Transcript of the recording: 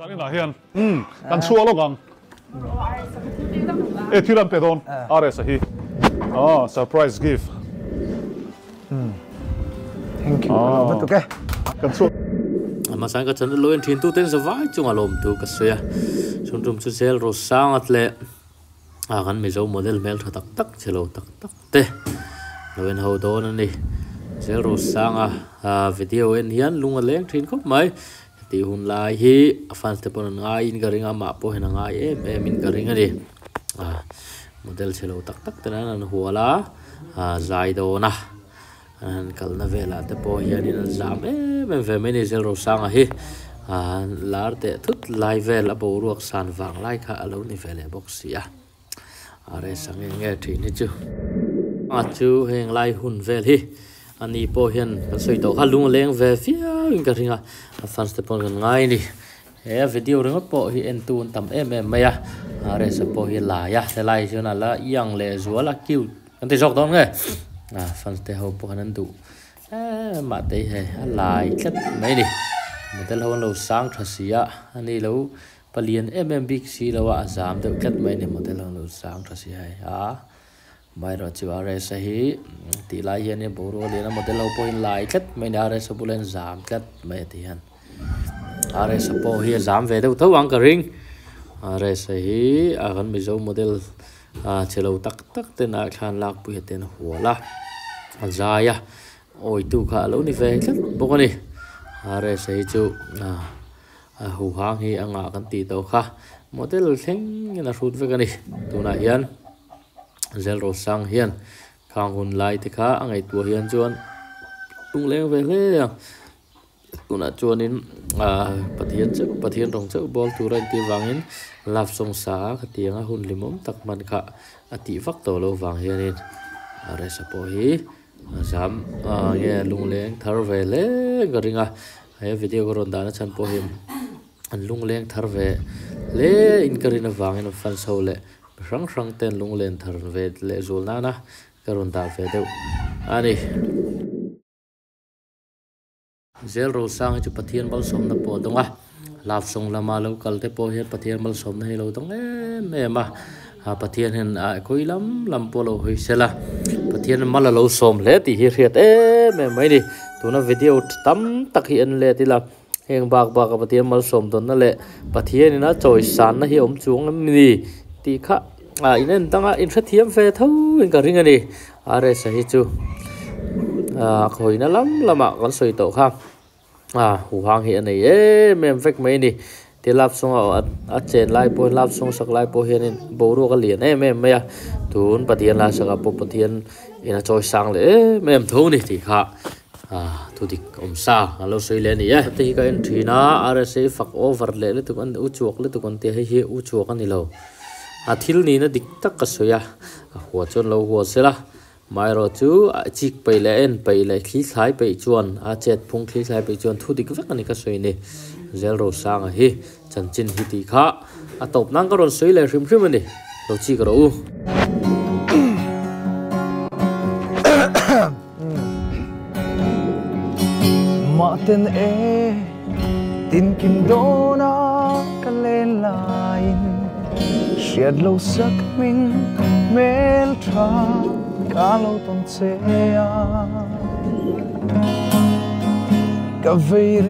cái nào hiền cần xua lo găng thì làm pe don are sahi surprise gift thank you vật ok cần xua mà sáng cái chân lôi thiên tu tên giờ vãi chung alom tu cái xưa chung chung chú sel rồi sang at lệ gần mấy dấu model mail thật tắc chelo tắc te lôi hậu đó này sel rồi sang video en hiền lung lên thiên khóc mấy thì hun lai hi fan stepon ngai in garing ama po hena ngai em in garing ani model chelo tak tena nan huala zai do na an kalna vela te po hian in zam em ve meni zel ro sang hi lar te thut lai vel abo ruak san wang lai kha alo ni vele boxia are sang nge thi ni chu chu heng lai hun vel hi ani po hian kan soi to kha lung leng ve fia in garinga fan stepon ngai ni video ringa po hi en tun tam em maya are sa po hi la ya te lai jona la yang le zuala kiu kan te jok don nge fan te ho po hanan du ma te he lai khat mai ni model ho lo sang thasia ani lo palian big si lo wa zam te khat mai ni model ho lo sang thasia mai ro chu are sa hi ti lai hian ni boro le na model ho po in lai khat mai na are sa bulen zam khat mai ti han are sa po hi zam ve deuh tho ang ka ring are sa hi agan mi zo model chelo tak te na khan lak pu heten huala azaya oi tu kha lo ni ve khat bokani are sa hi chu hu hang hi anga kan ti to kha model theng na rut ve kani tu na hian zel ro sang hian khang hun lai ti kha angai tu hian chuan tung leng ve le tuna chuanin pathian rong chau bol turan ti wangin laf song sa khatianga hun limom tak man kha ati vak to lo wang hianin are sa po hi zam nge lungleng thar ve le garinga he video ko ron dana chan po him an lungleng thar ve le in karina wangin fan so le rang ten lunglen thar ve le zulna na karon da ve deu ani zel ro sang chu pathian bal som na po donga laf song lama lo kal te po hian pathian bal som na hi lo dong em pathian hen koi lam po lo hoi sela pathian mal lo som le ti hi riat em mai ni tuna video tam tak hi an le ti la heng bak pathian mal som don na le pathian na choi san na hi om chung nam ni ti kha inen tanga in tha thiam fe tho in ka ring ani are sa hi chu khoi na lama kan soi to kha hu hang hi anei mem vek mai ni ti lap song a chen lai po lap song sak lai po hian in boru ka lian em maya tun pathian la saka po pathian ina choi sang le mem tho ni ti kha tu dik om sa alo soi le ni ti ka en thina rsa fak over le tu kan u chuak le tu kan te hi u chuak ani lo thil ni na dik tak ka soya huwa chon lo huwa sela mai ro chu chik pai le en pai le khi thlai pai chuan chet phung khi thlai pai chuan thu dik vek ani ka soi ni zel ro sang hi chan chin hi ti kha top nang ka ron soi le hrim ani lo chi ka ro ma ten tin kim do na ka len lain shed lo sak mình mel tra cả lâu tuần xe cả về